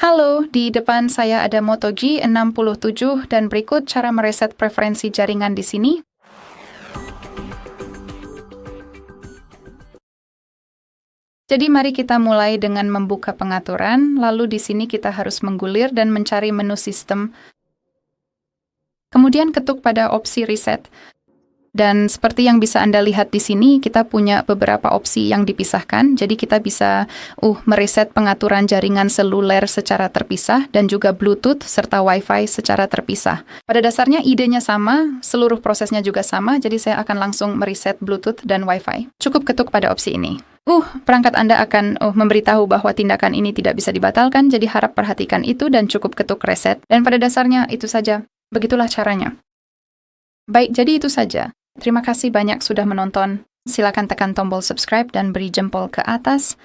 Halo, di depan saya ada Moto G67 dan berikut cara mereset preferensi jaringan di sini. Jadi mari kita mulai dengan membuka pengaturan, lalu di sini kita harus menggulir dan mencari menu sistem. Kemudian ketuk pada opsi reset. Dan seperti yang bisa Anda lihat di sini, kita punya beberapa opsi yang dipisahkan. Jadi kita bisa mereset pengaturan jaringan seluler secara terpisah dan juga Bluetooth serta Wi-Fi secara terpisah. Pada dasarnya idenya sama, seluruh prosesnya juga sama, jadi saya akan langsung mereset Bluetooth dan Wi-Fi. Cukup ketuk pada opsi ini. Perangkat Anda akan memberitahu bahwa tindakan ini tidak bisa dibatalkan, jadi harap perhatikan itu dan cukup ketuk reset. Dan pada dasarnya itu saja. Begitulah caranya. Baik, jadi itu saja. Terima kasih banyak sudah menonton. Silakan tekan tombol subscribe dan beri jempol ke atas.